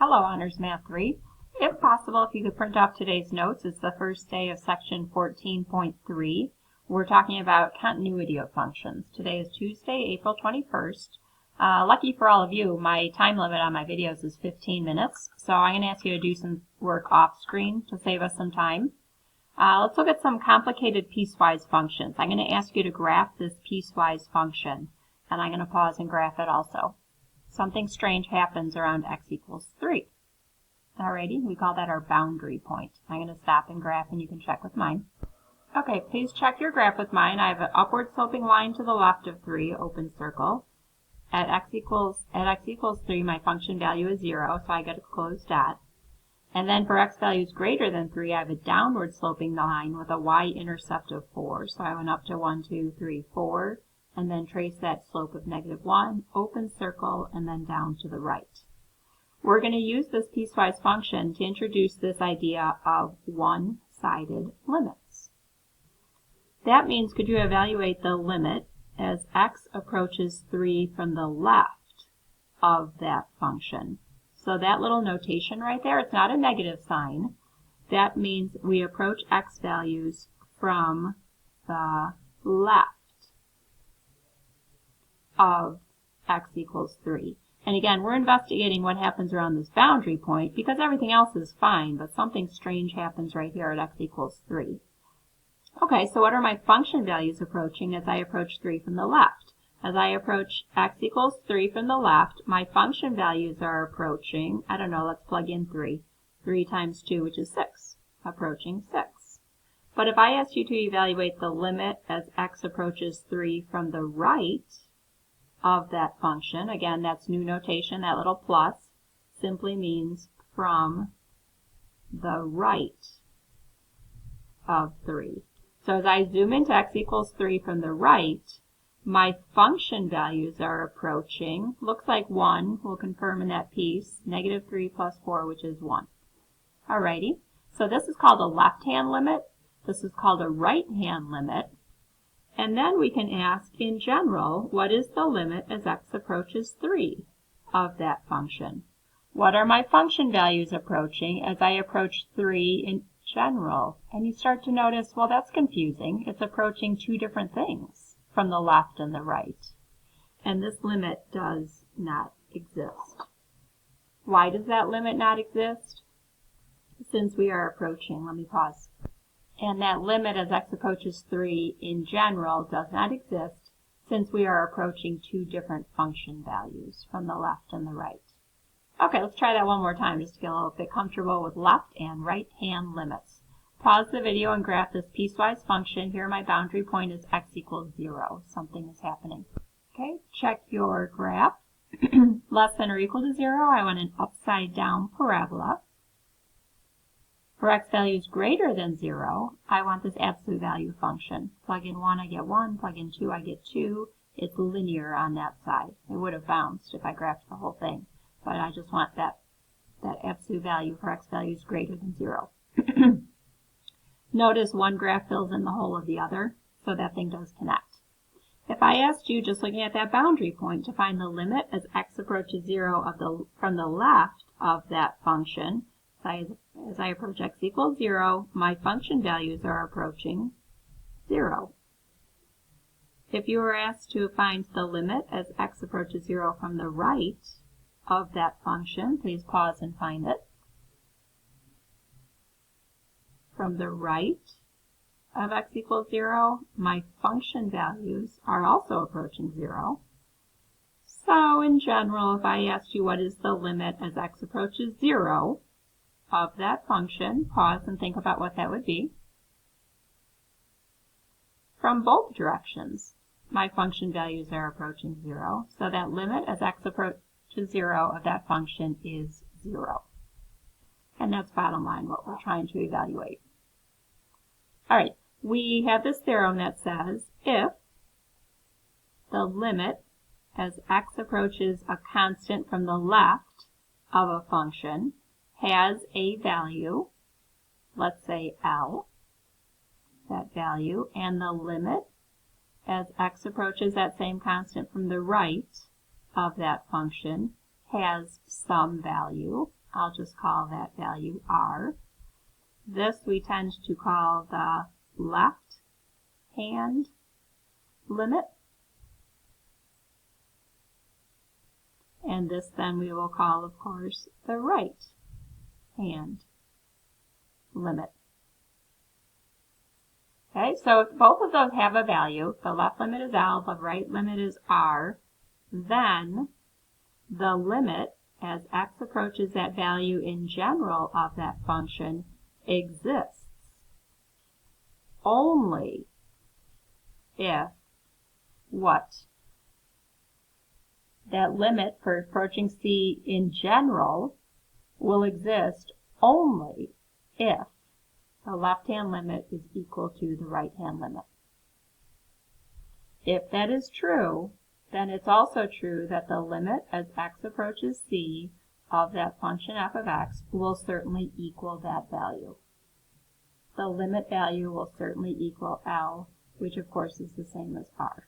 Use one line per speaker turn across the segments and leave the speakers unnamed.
Hello, Honors Math 3. If possible, if you could print off today's notes, it's the first day of section 14.3. We're talking about continuity of functions. Today is Tuesday, April 21st. Lucky for all of you, my time limit on my videos is 15 minutes, so I'm going to ask you to do some work off screen to save us some time. Let's look at some complicated piecewise functions. I'm going to ask you to graph this piecewise function, and I'm going to pause and graph it also. Something strange happens around x equals 3. Alrighty, we call that our boundary point. I'm going to stop and graph, and you can check with mine. Okay, please check your graph with mine. I have an upward sloping line to the left of 3, open circle. At x equals 3, my function value is 0, so I get a closed dot. And then for x values greater than 3, I have a downward sloping line with a y-intercept of 4. So I went up to 1, 2, 3, 4, and then trace that slope of -1, open circle, and then down to the right. We're going to use this piecewise function to introduce this idea of one-sided limits. That means, could you evaluate the limit as x approaches 3 from the left of that function? So that little notation right there, it's not a negative sign. That means we approach x values from the left of x equals 3. And again, we're investigating what happens around this boundary point because everything else is fine, but something strange happens right here at x equals 3. Okay, so what are my function values approaching as I approach 3 from the left? As I approach x equals 3 from the left, my function values are approaching, I don't know, let's plug in 3. 3 times 2, which is 6, approaching 6. But if I asked you to evaluate the limit as x approaches 3 from the right of that function, again, that's new notation, that little plus simply means from the right of 3. So as I zoom into x equals 3 from the right, my function values are approaching, looks like 1, we'll confirm in that piece, -3 plus 4, which is 1. Alrighty, so this is called a left-hand limit, this is called a right-hand limit, and then we can ask, in general, what is the limit as x approaches 3 of that function? What are my function values approaching as I approach 3 in general? And you start to notice, well, that's confusing. It's approaching two different things from the left and the right. And this limit does not exist. Why does that limit not exist? Since we are approaching, let me pause. And that limit as x approaches 3 in general does not exist since we are approaching two different function values from the left and the right. Okay, let's try that one more time just to get a little bit comfortable with left and right hand limits. Pause the video and graph this piecewise function. Here my boundary point is x equals 0. Something is happening. Okay, check your graph. Less than or equal to 0, I want an upside down parabola. For x values greater than 0, I want this absolute value function. Plug in 1, I get 1. Plug in 2, I get 2. It's linear on that side. It would have bounced if I graphed the whole thing. But I just want that absolute value for x values greater than 0. Notice one graph fills in the whole of the other, so that thing does connect. If I asked you, just looking at that boundary point, to find the limit as x approaches 0 from the left of that function, as I approach x equals 0, my function values are approaching 0. If you were asked to find the limit as x approaches 0 from the right of that function, please pause and find it. From the right of x equals 0, my function values are also approaching 0. So in general, if I asked you what is the limit as x approaches 0 of that function, pause and think about what that would be. From both directions, my function values are approaching 0. So that limit as x approaches 0 of that function is 0. And that's bottom line what we're trying to evaluate. All right, we have this theorem that says if the limit as x approaches a constant from the left of a function has a value, let's say L, that value, and the limit as x approaches that same constant from the right of that function has some value, I'll just call that value r. This we tend to call the left-hand limit. And this then we will call, of course, the right-hand limit. Okay, so if both of those have a value, the left limit is L, the right limit is R, then the limit as x approaches that value in general of that function exists only if what? That limit for approaching c in general will exist only if the left-hand limit is equal to the right-hand limit. If that is true, then it's also true that the limit as x approaches c of that function f of x will certainly equal that value. The limit value will certainly equal L, which of course is the same as R.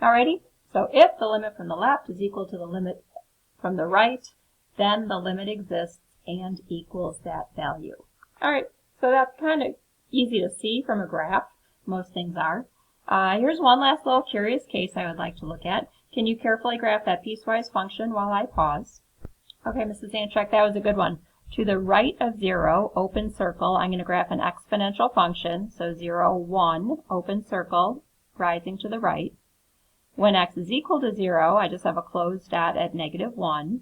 Alrighty, so if the limit from the left is equal to the limit from the right, then the limit exists and equals that value. Alright, so that's kind of easy to see from a graph. Most things are. Here's one last little curious case I would like to look at. Can you carefully graph that piecewise function while I pause? Okay, Mrs. Anchek, that was a good one. To the right of 0, open circle, I'm going to graph an exponential function. So 0, 1, open circle, rising to the right. When x is equal to 0, I just have a closed dot at -1.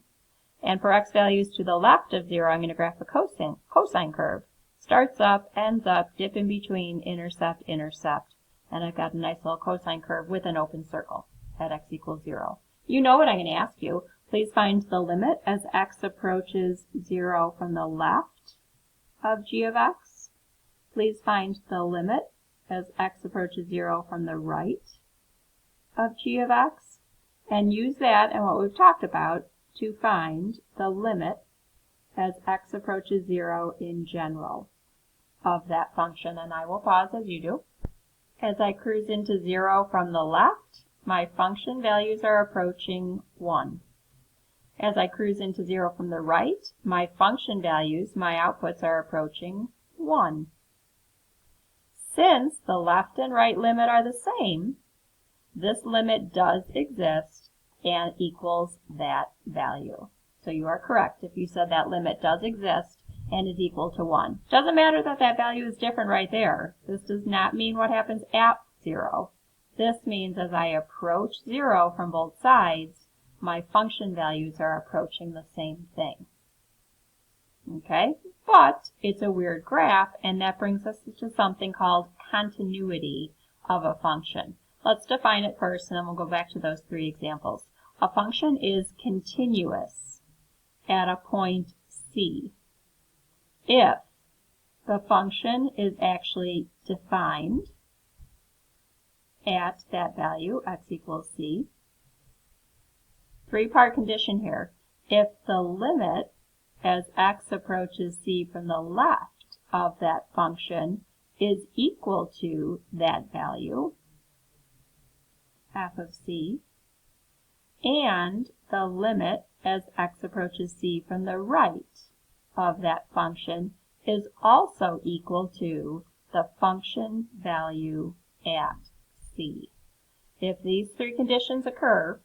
And for x values to the left of 0, I'm going to graph a cosine curve. Starts up, ends up, dip in between, intercept, intercept. And I've got a nice little cosine curve with an open circle at x equals 0. You know what I'm going to ask you. Please find the limit as x approaches 0 from the left of g of x. Please find the limit as x approaches 0 from the right of g of x. And use that and what we've talked about to find the limit as x approaches 0 in general of that function. And I will pause as you do. As I cruise into 0 from the left, my function values are approaching 1. As I cruise into 0 from the right, my function values, my outputs, are approaching 1. Since the left and right limit are the same, this limit does exist and equals that value. So you are correct if you said that limit does exist and is equal to 1. Doesn't matter that that value is different right there. This does not mean what happens at 0. This means as I approach 0 from both sides, my function values are approaching the same thing. Okay, but it's a weird graph, and that brings us to something called continuity of a function. Let's define it first, and then we'll go back to those 3 examples. A function is continuous at a point C if the function is actually defined at that value, x equals c. 3-part condition here. If the limit as x approaches c from the left of that function is equal to that value, f of c, and the limit as x approaches c from the right of that function is also equal to the function value at c. If these 3 conditions occur,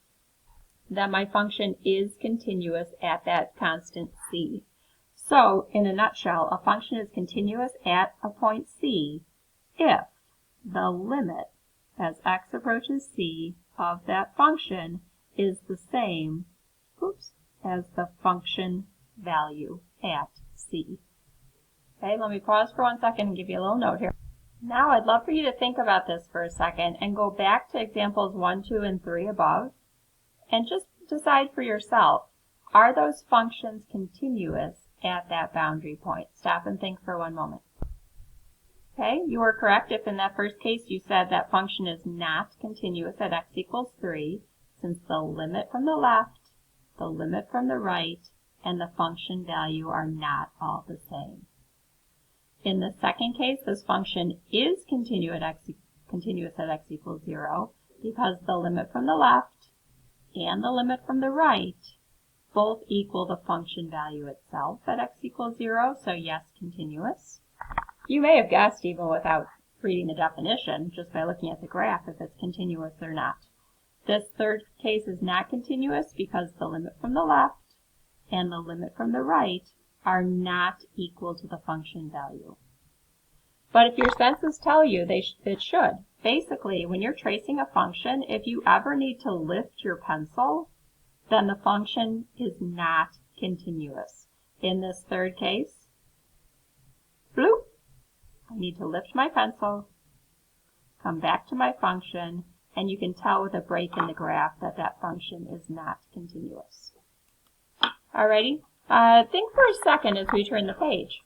then my function is continuous at that constant c. So, in a nutshell, a function is continuous at a point c if the limit as x approaches c of that function is the same as the function value at c. Okay, let me pause for 1 second and give you a little note here. Now I'd love for you to think about this for a second and go back to examples 1, 2, and 3 above and just decide for yourself, are those functions continuous at that boundary point? Stop and think for 1 moment. Okay, you were correct if in that first case you said that function is not continuous at x equals 3, since the limit from the left, the limit from the right, and the function value are not all the same. In the second case, this function is continuous at x equals 0 because the limit from the left and the limit from the right both equal the function value itself at x equals 0, so yes, continuous. You may have guessed even without reading the definition, just by looking at the graph, if it's continuous or not. This third case is not continuous because the limit from the left and the limit from the right are not equal to the function value. But if your senses tell you it should. Basically, when you're tracing a function, if you ever need to lift your pencil, then the function is not continuous. In this third case, bloop, I need to lift my pencil, come back to my function, and you can tell with a break in the graph that that function is not continuous. Alrighty, think for a second as we turn the page.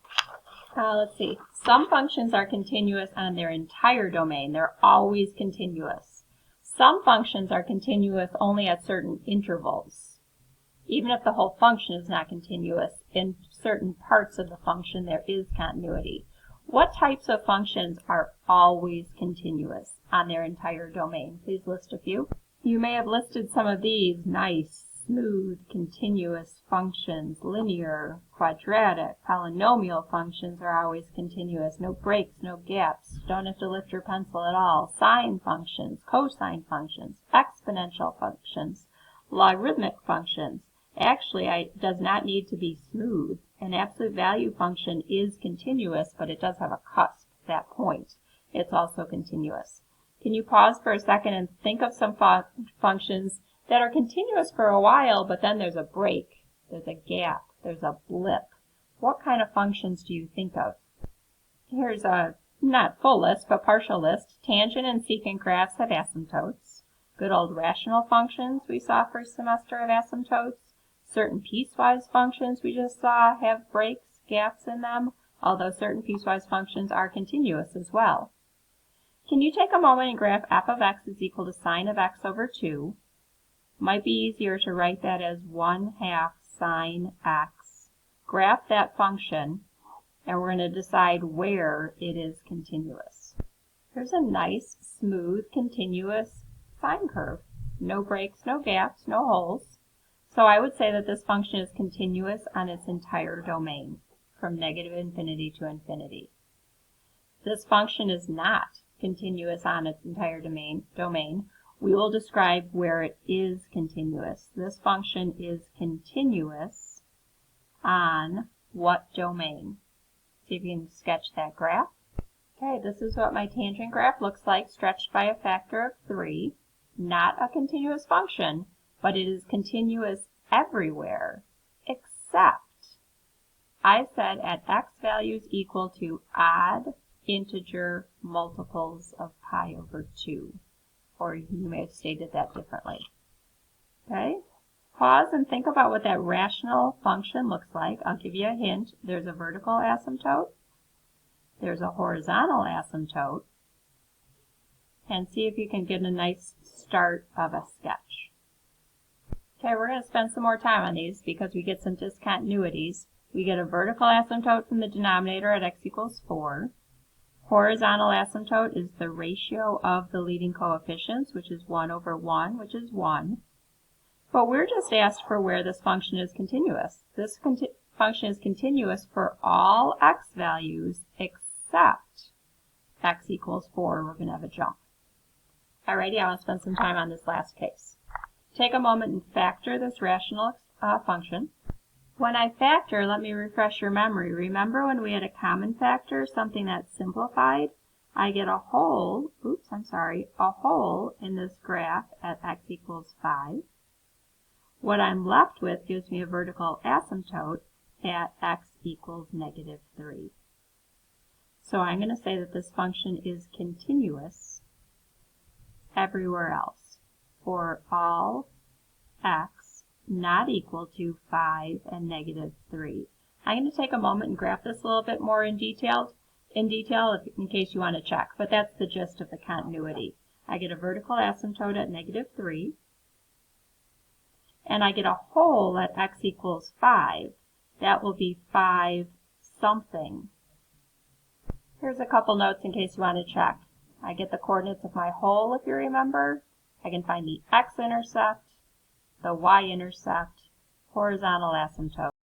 Let's see. Some functions are continuous on their entire domain. They're always continuous. Some functions are continuous only at certain intervals. Even if the whole function is not continuous, in certain parts of the function there is continuity. What types of functions are always continuous on their entire domain? Please list a few. You may have listed some of these: nice, smooth, continuous functions, linear, quadratic, polynomial functions are always continuous, no breaks, no gaps, don't have to lift your pencil at all, sine functions, cosine functions, exponential functions, logarithmic functions. Actually, it does not need to be smooth. An absolute value function is continuous, but it does have a cusp, that point. It's also continuous. Can you pause for a second and think of some functions that are continuous for a while, but then there's a break, there's a gap, there's a blip? What kind of functions do you think of? Here's a not full list, but partial list. Tangent and secant graphs have asymptotes. Good old rational functions we saw first semester have asymptotes. Certain piecewise functions we just saw have breaks, gaps in them, although certain piecewise functions are continuous as well. Can you take a moment and graph f of x is equal to sine of x over 2? Might be easier to write that as 1/2 sine x. Graph that function, and we're going to decide where it is continuous. Here's a nice, smooth, continuous sine curve. No breaks, no gaps, no holes. So I would say that this function is continuous on its entire domain, from negative infinity to infinity. This function is not continuous on its entire domain. We will describe where it is continuous. This function is continuous on what domain? See if you can sketch that graph. Okay, this is what my tangent graph looks like, stretched by a factor of 3. Not a continuous function, but it is continuous everywhere, except I said at x values equal to odd integer multiples of pi over 2. Or you may have stated that differently. Okay? Pause and think about what that rational function looks like. I'll give you a hint. There's a vertical asymptote. There's a horizontal asymptote. And see if you can get a nice start of a sketch. Okay, we're going to spend some more time on these because we get some discontinuities. We get a vertical asymptote from the denominator at x equals 4. Horizontal asymptote is the ratio of the leading coefficients, which is 1 over 1, which is 1. But we're just asked for where this function is continuous. This function is continuous for all x values except x equals 4. We're going to have a jump. Alrighty, I want to spend some time on this last case. Take a moment and factor this rational function. When I factor, let me refresh your memory. Remember when we had a common factor, something that's simplified? I get a hole in this graph at x equals 5. What I'm left with gives me a vertical asymptote at x equals negative 3. So I'm going to say that this function is continuous everywhere else for all x not equal to 5 and negative 3. I'm going to take a moment and graph this a little bit more in detail in case you want to check, but that's the gist of the continuity. I get a vertical asymptote at negative 3, and I get a hole at x equals 5. That will be 5 something. Here's a couple notes in case you want to check. I get the coordinates of my hole, if you remember. I can find the x-intercept, the y-intercept, horizontal asymptote.